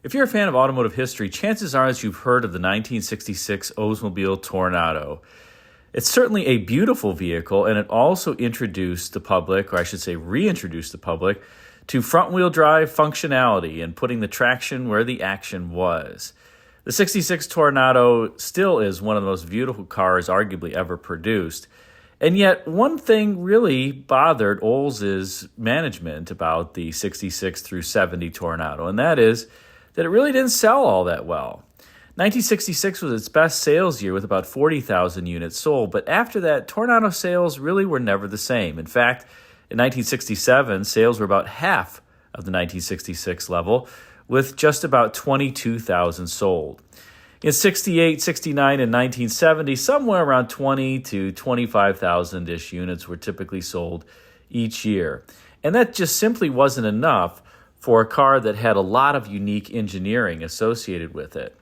If you're a fan of automotive history, chances are that you've heard of the 1966 Oldsmobile Toronado. It's certainly a beautiful vehicle, and it also introduced the public, or I should say reintroduced the public, to front-wheel drive functionality and putting the traction where the action was. The 66 Toronado still is one of the most beautiful cars arguably ever produced. And yet, one thing really bothered Olds' management about the 66 through 70 Toronado, and that is that it really didn't sell all that well. 1966 was its best sales year with about 40,000 units sold, but after that, Toronado sales really were never the same. In fact, in 1967, sales were about half of the 1966 level, with just about 22,000 sold. In 68, 69, and 1970, somewhere around 20 to 25,000-ish units were typically sold each year. And that just simply wasn't enough for a car that had a lot of unique engineering associated with it.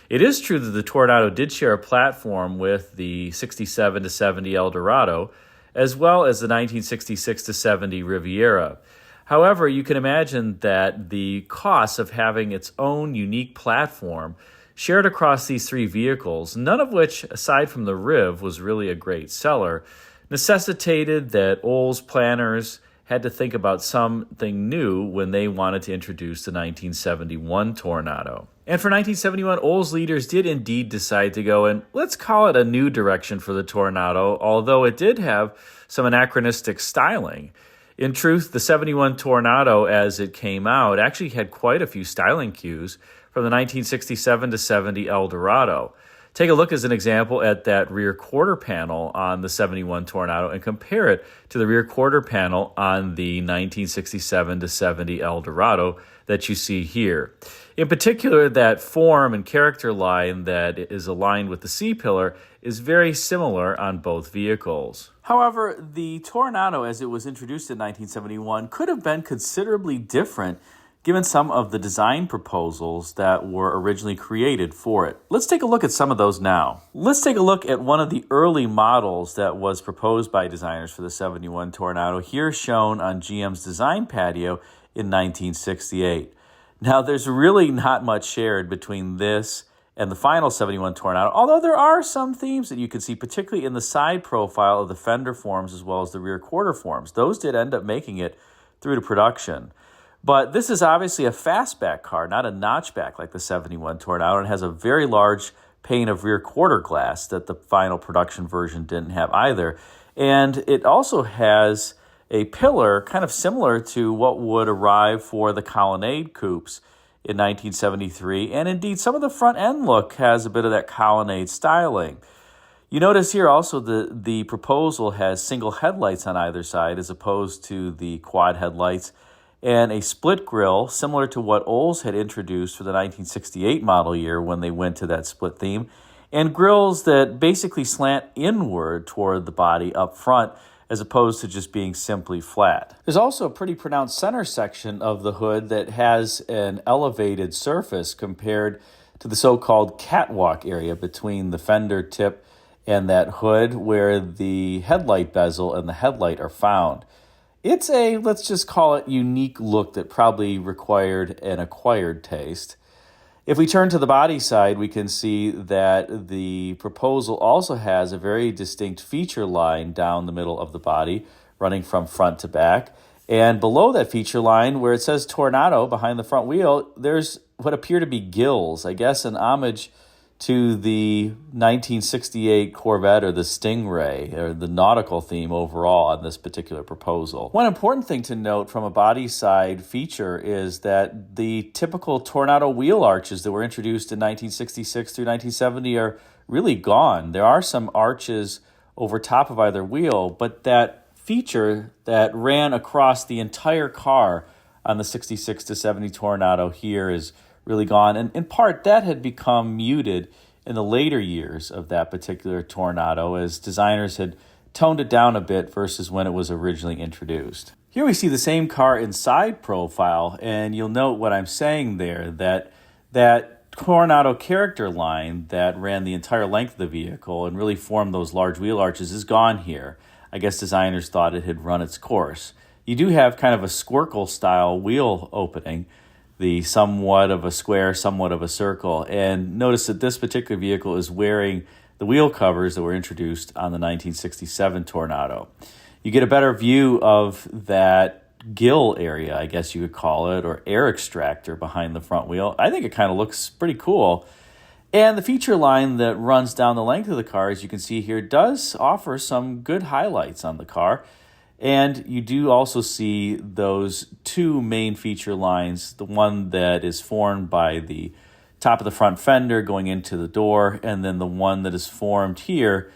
It is true that the Toronado did share a platform with the 67 to 70 Eldorado, as well as the 1966 to 70 Riviera. However, you can imagine that the cost of having its own unique platform shared across these three vehicles, none of which, aside from the Riv, was really a great seller, necessitated that Olds planners had to think about something new when they wanted to introduce the 1971 Toronado. And for 1971, Olds leaders did indeed decide to go in, let's call it a new direction for the Toronado, although it did have some anachronistic styling. In truth, the 71 Toronado, as it came out, actually had quite a few styling cues from the 1967 to 70 Eldorado. Take a look as an example at that rear quarter panel on the 71 Toronado and compare it to the rear quarter panel on the 1967 to 70 Eldorado that you see here. In particular, that form and character line that is aligned with the C-pillar is very similar on both vehicles. However, the Toronado, as it was introduced in 1971, could have been considerably different given some of the design proposals that were originally created for it. Let's take a look at some of those now. Let's take a look at one of the early models that was proposed by designers for the 71 Toronado, here shown on GM's design patio in 1968. Now, there's really not much shared between this and the final 71 Toronado, although there are some themes that you can see, particularly in the side profile of the fender forms as well as the rear quarter forms. Those did end up making it through to production. But this is obviously a fastback car, not a notchback like the 71 Toronado, and has a very large pane of rear quarter glass that the final production version didn't have either. And it also has a pillar kind of similar to what would arrive for the Colonnade coupes in 1973. And indeed, some of the front end look has a bit of that Colonnade styling. You notice here also the proposal has single headlights on either side as opposed to the quad headlights, and a split grille similar to what Olds had introduced for the 1968 model year when they went to that split theme, and grilles that basically slant inward toward the body up front as opposed to just being simply flat. There's also a pretty pronounced center section of the hood that has an elevated surface compared to the so-called catwalk area between the fender tip and that hood where the headlight bezel and the headlight are found. It's a, let's just call it, unique look that probably required an acquired taste. If we turn to the body side, we can see that the proposal also has a very distinct feature line down the middle of the body, running from front to back. And below that feature line, where it says Toronado behind the front wheel, there's what appear to be gills, I guess an homage to the 1968 Corvette or the Stingray, or the nautical theme overall on this particular proposal. One important thing to note from a body side feature is that the typical Toronado wheel arches that were introduced in 1966 through 1970 are really gone. There are some arches over top of either wheel, but that feature that ran across the entire car on the 66 to 70 Toronado here is really gone. And in part, that had become muted in the later years of that particular Toronado as designers had toned it down a bit versus when it was originally introduced. Here we see the same car in side profile, and you'll note what I'm saying there, that Toronado character line that ran the entire length of the vehicle and really formed those large wheel arches is gone here. I guess designers thought it had run its course. You do have kind of a squircle style wheel opening, the somewhat of a square, somewhat of a circle. And notice that this particular vehicle is wearing the wheel covers that were introduced on the 1967 Toronado. You get a better view of that gill area, I guess you could call it, or air extractor behind the front wheel. I think it kind of looks pretty cool. And the feature line that runs down the length of the car, as you can see here, does offer some good highlights on the car. And you do also see those two main feature lines, the one that is formed by the top of the front fender going into the door, and then the one that is formed here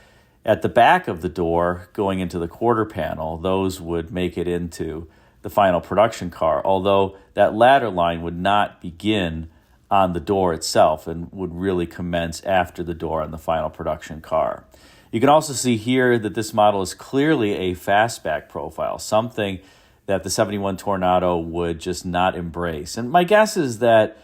at the back of the door going into the quarter panel. Those would make it into the final production car, although that latter line would not begin on the door itself and would really commence after the door on the final production car. You can also see here that this model is clearly a fastback profile, something that the 71 Toronado would just not embrace. And my guess is that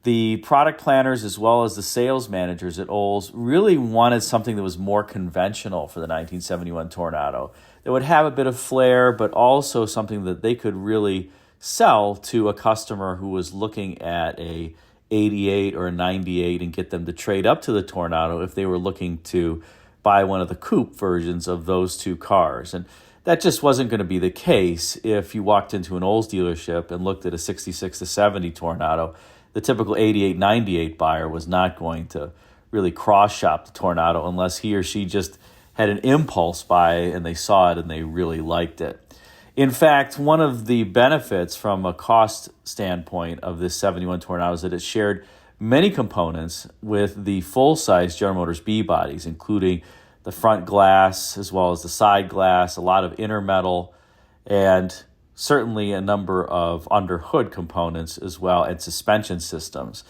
the product planners as well as the sales managers at Olds really wanted something that was more conventional for the 1971 Toronado, that would have a bit of flair, but also something that they could really sell to a customer who was looking at a 88 or a 98 and get them to trade up to the Toronado if they were looking to buy one of the coupe versions of those two cars. And that just wasn't going to be the case if you walked into an Olds dealership and looked at a 66 to 70 Toronado. The typical 88, 98 buyer was not going to really cross-shop the Toronado unless he or she just had an impulse buy and they saw it and they really liked it. In fact, one of the benefits from a cost standpoint of this 71 Toronado is that it shared many components with the full-size General Motors B bodies, including the front glass as well as the side glass, a lot of inner metal, and certainly a number of under-hood components as well, and suspension systems.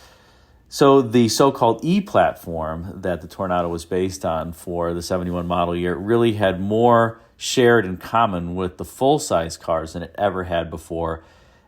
So the so-called E-platform that the Toronado was based on for the 71 model year really had more shared in common with the full-size cars than it ever had before,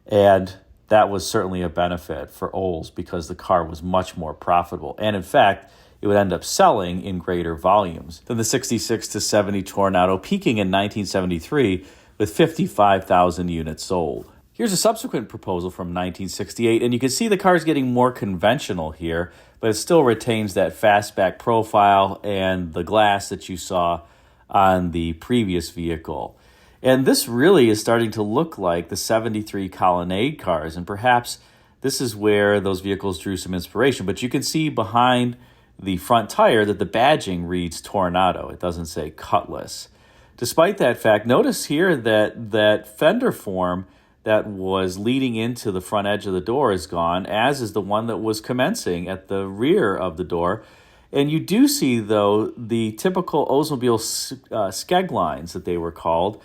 and that was certainly a benefit for Olds because the car was much more profitable. And in fact, it would end up selling in greater volumes than the 66 to 70 Toronado, peaking in 1973 with 55,000 units sold. Here's a subsequent proposal from 1968, and you can see the car is getting more conventional here, but it still retains that fastback profile and the glass that you saw on the previous vehicle. And this really is starting to look like the 73 Colonnade cars, and perhaps this is where those vehicles drew some inspiration. But you can see behind the front tire that the badging reads Toronado. It doesn't say Cutlass. Despite that fact, notice here that fender form that was leading into the front edge of the door is gone, as is the one that was commencing at the rear of the door. And you do see, though, the typical Oldsmobile skeg lines that they were called,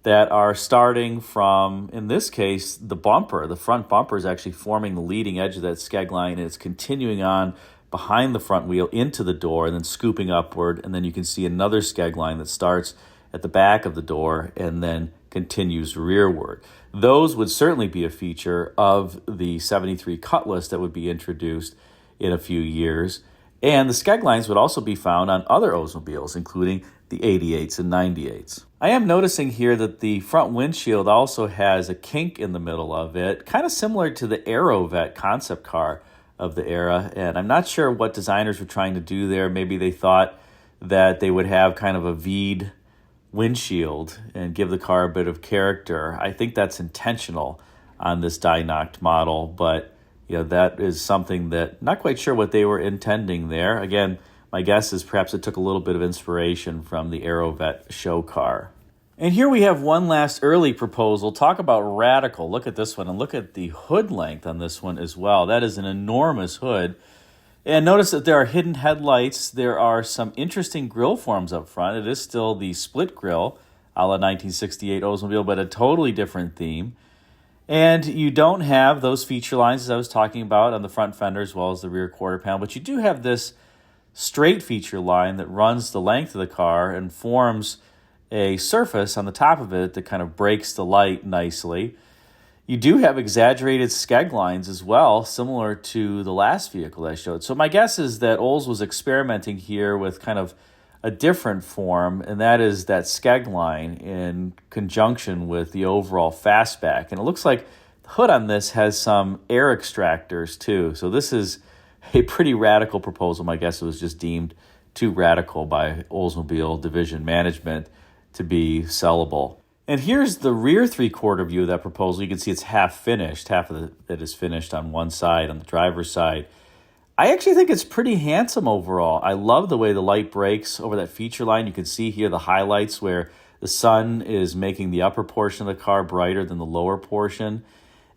that are starting from, in this case, the bumper. The front bumper is actually forming the leading edge of that skeg line, and it's continuing on behind the front wheel into the door and then scooping upward. And then you can see another skeg line that starts at the back of the door and then continues rearward. Those would certainly be a feature of the 73 Cutlass that would be introduced in a few years. And the skeg lines would also be found on other Oldsmobiles, including the 88s and 98s. I am noticing here that the front windshield also has a kink in the middle of it, kind of similar to the Aerovet concept car of the era. And I'm not sure what designers were trying to do there. Maybe they thought that they would have kind of a V'd windshield and give the car a bit of character. I think that's intentional on this die-knocked model, but that is something that not quite sure what they were intending there. Again, my guess is perhaps it took a little bit of inspiration from the Aerovet show car. And here we have one last early proposal. Talk about radical. Look at this one, and look at the hood length on this one as well. That is an enormous hood. And notice that there are hidden headlights. There are some interesting grille forms up front. It is still the split grille a la 1968 Oldsmobile, but a totally different theme. And you don't have those feature lines, as I was talking about, on the front fender as well as the rear quarter panel, but you do have this straight feature line that runs the length of the car and forms a surface on the top of it that kind of breaks the light nicely. You do have exaggerated skeg lines as well, similar to the last vehicle I showed. So my guess is that Olds was experimenting here with kind of a different form, and that is that skeg line in conjunction with the overall fastback. And it looks like The hood on this has some air extractors too. So this is a pretty radical proposal. My guess it was just deemed too radical by Oldsmobile division management to be sellable. And here's the rear three-quarter view of that proposal. You can see it's half finished. Half of it is finished on one side, on the driver's side. I actually think it's pretty handsome overall. I love the way the light breaks over that feature line. You can see here the highlights where the sun is making the upper portion of the car brighter than the lower portion.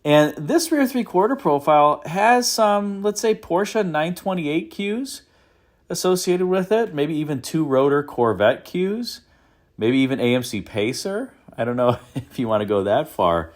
And this rear three-quarter profile has some, let's say, Porsche 928 cues associated with it, maybe even two-rotor Corvette cues, maybe even AMC Pacer. I don't know if you want to go that far.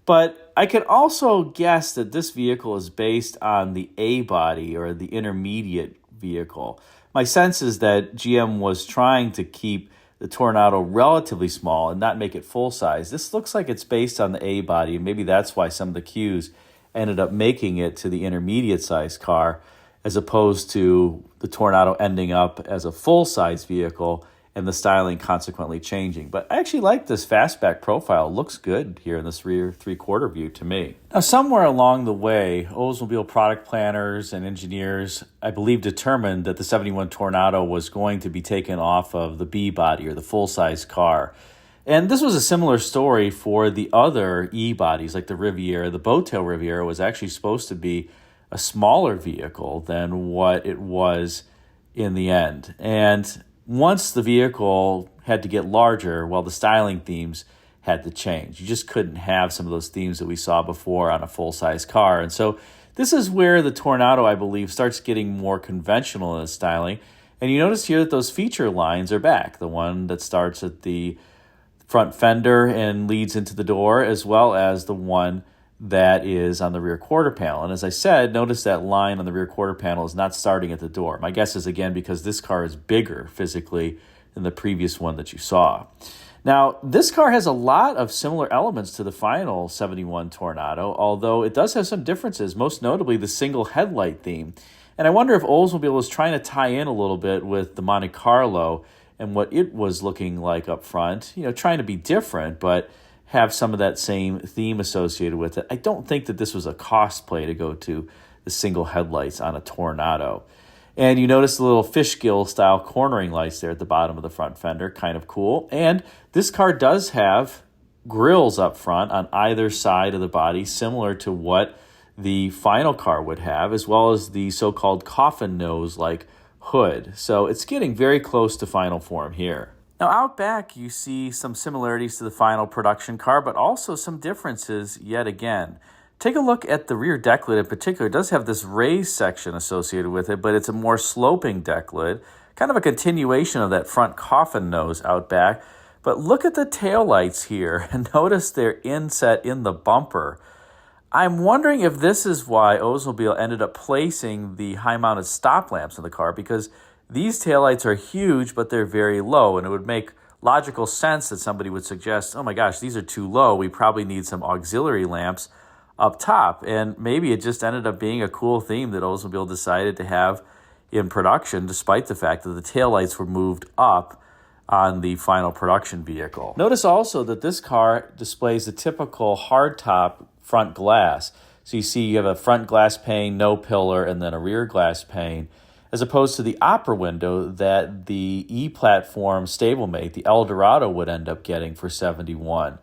But I could also guess that this vehicle is based on the A body or the intermediate vehicle. My sense is that GM was trying to keep the Toronado relatively small and not make it full size. This looks like it's based on the A body, and maybe that's why some of the cues ended up making it to the intermediate size car as opposed to the Toronado ending up as a full size vehicle and the styling consequently changing. But I actually like this fastback profile. It looks good here in this rear three-quarter view to me. Now, somewhere along the way, Oldsmobile product planners and engineers, I believe, determined that the 71 Toronado was going to be taken off of the B body or the full-size car. And this was a similar story for the other E bodies, like the Riviera. The Bowtail Riviera was actually supposed to be a smaller vehicle than what it was in the end. And once the vehicle had to get larger, well, the styling themes had to change. You just couldn't have some of those themes that we saw before on a full-size car. And so this is where the Toronado, I believe, starts getting more conventional in its styling. And you notice here that those feature lines are back. The one that starts at the front fender and leads into the door, as well as the one that is on the rear quarter panel. And as I said, notice that line on the rear quarter panel is not starting at the door. My guess is, again, because this car is bigger physically than the previous one that you saw. Now, this car has a lot of similar elements to the final 71 Toronado, although it does have some differences, most notably the single headlight theme. And I wonder if Oldsmobile was trying to tie in a little bit with the Monte Carlo and what it was looking like up front, trying to be different, but have some of that same theme associated with it. I don't think that this was a cost play to go to the single headlights on a Toronado. And you notice the little fishgill style cornering lights there at the bottom of the front fender, kind of cool. And this car does have grills up front on either side of the body, similar to what the final car would have, as well as the so-called coffin nose like hood. So it's getting very close to final form here. Now, out back, you see some similarities to the final production car, but also some differences yet again. Take a look at the rear deck lid in particular. It does have this raised section associated with it, but it's a more sloping deck lid, kind of a continuation of that front coffin nose out back. But look at the taillights here, and notice they're inset in the bumper. I'm wondering if this is why Oldsmobile ended up placing the high-mounted stop lamps in the car, because these taillights are huge, but they're very low, and it would make logical sense that somebody would suggest, oh my gosh, these are too low. We probably need some auxiliary lamps up top. And maybe it just ended up being a cool theme that Oldsmobile decided to have in production, despite the fact that the taillights were moved up on the final production vehicle. Notice also that this car displays the typical hardtop front glass. So you see you have a front glass pane, no pillar, and then a rear glass pane, as opposed to the opera window that the E-Platform stablemate, the Eldorado, would end up getting for 71.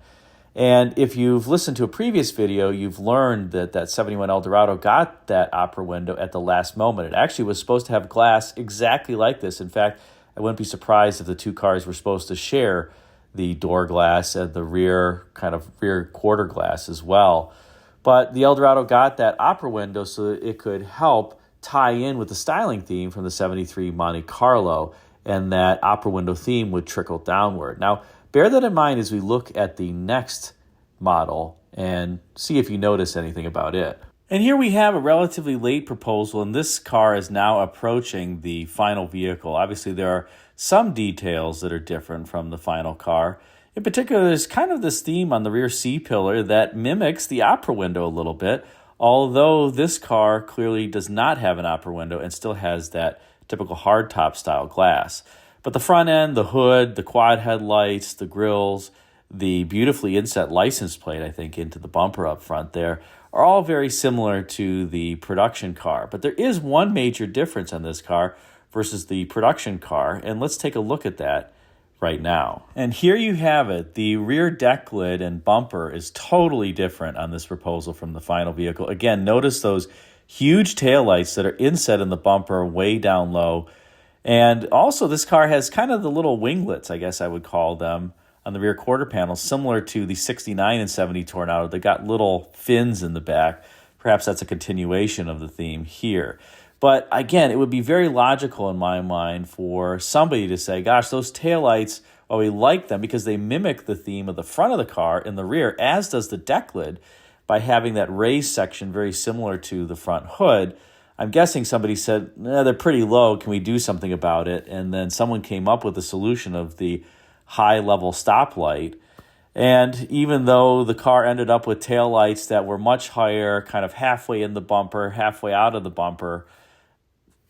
And if you've listened to a previous video, you've learned that that 71 Eldorado got that opera window at the last moment. It actually was supposed to have glass exactly like this. In fact, I wouldn't be surprised if the two cars were supposed to share the door glass and the rear quarter glass as well. But the Eldorado got that opera window so that it could help tie in with the styling theme from the 73 Monte Carlo, and that opera window theme would trickle downward. Now, bear that in mind as we look at the next model and see if you notice anything about it. And here we have a relatively late proposal, and this car is now approaching the final vehicle. Obviously, there are some details that are different from the final car. In particular, there's kind of this theme on the rear C-pillar that mimics the opera window a little bit, although this car clearly does not have an opera window and still has that typical hardtop style glass. But the front end, the hood, the quad headlights, the grills, the beautifully inset license plate, I think, into the bumper up front there, are all very similar to the production car. But there is one major difference on this car versus the production car, and let's take a look at that right now. And here you have it. The rear deck lid and bumper is totally different on this proposal from the final vehicle. Again, notice those huge taillights that are inset in the bumper way down low. And also this car has kind of the little winglets, I guess I would call them, on the rear quarter panel, similar to the 69 and 70 Toronado. They got little fins in the back. Perhaps that's a continuation of the theme here. But again, it would be very logical in my mind for somebody to say, gosh, those taillights, well, we like them because they mimic the theme of the front of the car in the rear, as does the deck lid, by having that raised section very similar to the front hood. I'm guessing somebody said, they're pretty low, can we do something about it? And then someone came up with the solution of the high-level stoplight. And even though the car ended up with taillights that were much higher, kind of halfway in the bumper, halfway out of the bumper,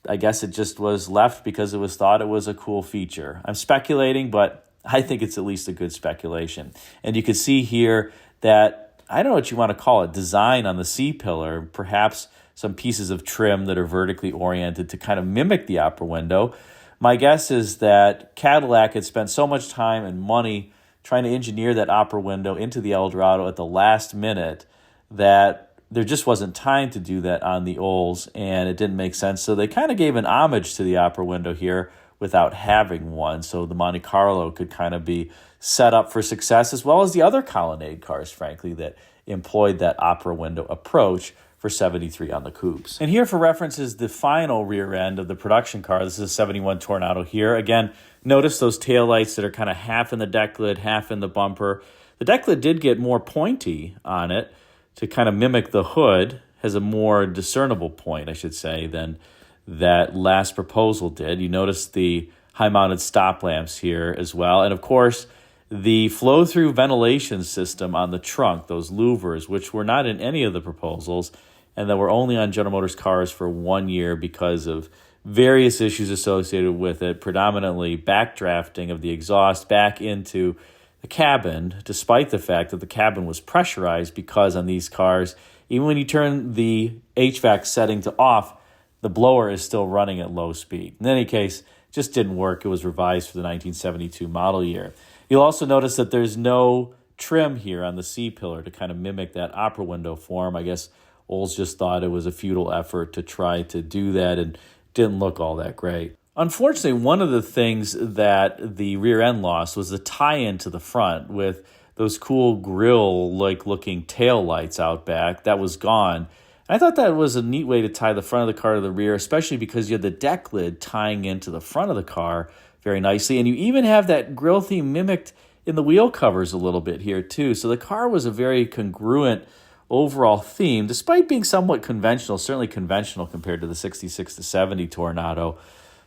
I guess it just was left because it was thought it was a cool feature. I'm speculating, but I think it's at least a good speculation. And you can see here that, I don't know what you want to call it, design on the C-pillar, perhaps some pieces of trim that are vertically oriented to kind of mimic the upper window. My guess is that Cadillac had spent so much time and money trying to engineer that opera window into the Eldorado at the last minute that there just wasn't time to do that on the Olds, and it didn't make sense. So they kind of gave an homage to the opera window here without having one, so the Monte Carlo could kind of be set up for success, as well as the other Colonnade cars, frankly, that employed that opera window approach for 73 on the coupes. And here for reference is the final rear end of the production car. This is a 71 Toronado here. Again, notice those taillights that are kind of half in the deck lid, half in the bumper. The deck lid did get more pointy on it to kind of mimic the hood, has a more discernible point, I should say, than that last proposal did. You notice the high-mounted stop lamps here as well. And of course, the flow-through ventilation system on the trunk, those louvers, which were not in any of the proposals, and that were only on General Motors cars for 1 year because of various issues associated with it, predominantly backdrafting of the exhaust back into the cabin, despite the fact that the cabin was pressurized, because on these cars, even when you turn the HVAC setting to off, the blower is still running at low speed. In any case, just didn't work. It was revised for the 1972 model year. You'll also notice that there's no trim here on the C-pillar to kind of mimic that opera window form. I guess Olds just thought it was a futile effort to try to do that and didn't look all that great. Unfortunately, one of the things that the rear end lost was the tie-in to the front with those cool grill-like looking tail lights out back. That was gone. I thought that was a neat way to tie the front of the car to the rear, especially because you had the deck lid tying into the front of the car very nicely. And you even have that grill theme mimicked in the wheel covers a little bit here too. So the car was a very congruent overall theme, despite being somewhat conventional, certainly conventional compared to the 66 to 70 Toronado.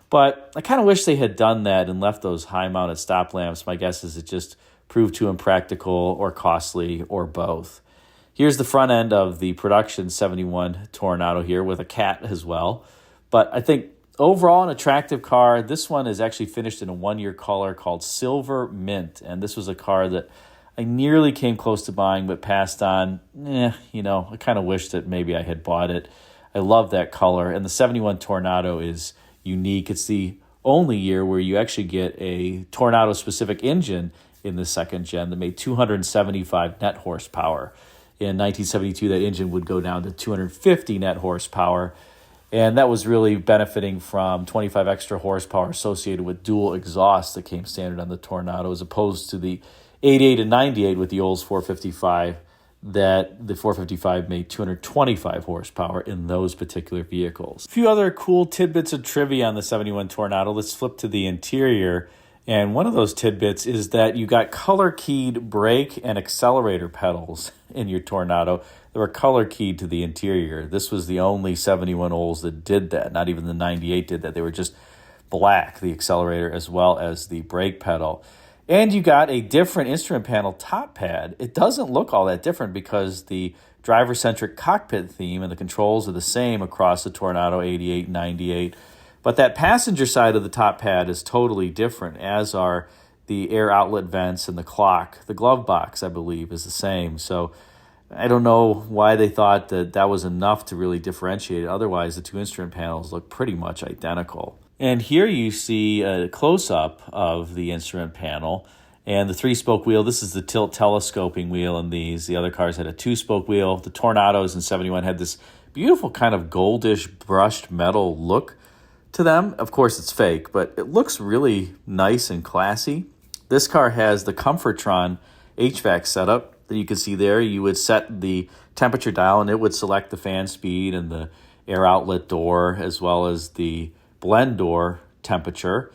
But I kind of wish they had done that and left those high-mounted stop lamps. My guess is it just proved too impractical or costly or both. Here's the front end of the production 71 Toronado here with a cat as well. But I think overall an attractive car. This one is actually finished in a one-year color called Silver Mint. And this was a car that I nearly came close to buying but passed on. I kind of wish that maybe I had bought it. I love that color. And the 71 Toronado is unique. It's the only year where you actually get a Toronado-specific engine in the second gen that made 275 net horsepower. In 1972, that engine would go down to 250 net horsepower, and that was really benefiting from 25 extra horsepower associated with dual exhaust that came standard on the Toronado, as opposed to the 88 and 98 with the Olds 455, that the 455 made 225 horsepower in those particular vehicles. A few other cool tidbits of trivia on the 71 Toronado. Let's flip to the interior. And one of those tidbits is that you got color-keyed brake and accelerator pedals in your Toronado. They were color-keyed to the interior. This was the only 71 Olds that did that. Not even the 98 did that. They were just black, the accelerator as well as the brake pedal. And you got a different instrument panel top pad. It doesn't look all that different because the driver-centric cockpit theme and the controls are the same across the Toronado 88 and 98. But that passenger side of the top pad is totally different, as are the air outlet vents and the clock. The glove box, I believe, is the same. So I don't know why they thought that that was enough to really differentiate it. Otherwise, the two instrument panels look pretty much identical. And here you see a close-up of the instrument panel and the three-spoke wheel. This is the tilt telescoping wheel in these. The other cars had a two-spoke wheel. The Torenados in 71 had this beautiful kind of goldish brushed metal look to them. Of course, it's fake, but it looks really nice and classy. This car has the Comfortron HVAC setup that you can see there. You would set the temperature dial, and it would select the fan speed and the air outlet door, as well as the blend door temperature.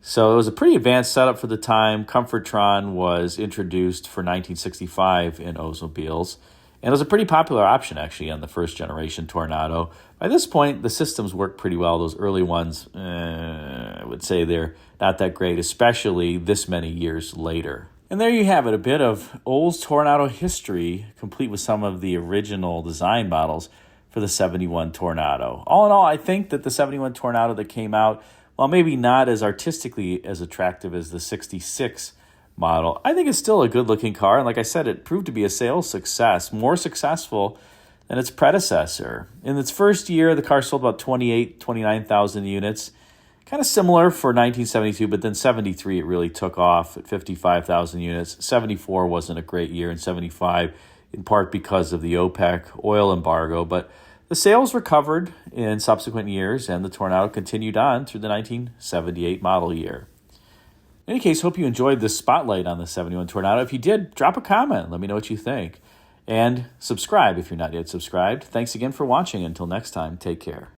So it was a pretty advanced setup for the time. Comfortron was introduced for 1965 in Oldsmobiles, and it was a pretty popular option, actually, on the first generation Toronado. By this point, the systems worked pretty well. Those early ones, I would say they're not that great, especially this many years later. And there you have it, a bit of Olds Toronado history, complete with some of the original design models for the 71 Toronado. All in all, I think that the 71 Toronado that came out, while maybe not as artistically as attractive as the 66 model, I think it's still a good-looking car. And like I said, it proved to be a sales success, more successful than its predecessor. In its first year, the car sold about 29,000 units. Kind of similar for 1972, but then 73, it really took off at 55,000 units. 74 wasn't a great year, and 75, in part because of the OPEC oil embargo. But the sales recovered in subsequent years, and the Toronado continued on through the 1978 model year. In any case, hope you enjoyed this spotlight on the 71 Toronado. If you did, drop a comment. Let me know what you think. And subscribe if you're not yet subscribed. Thanks again for watching. Until next time, take care.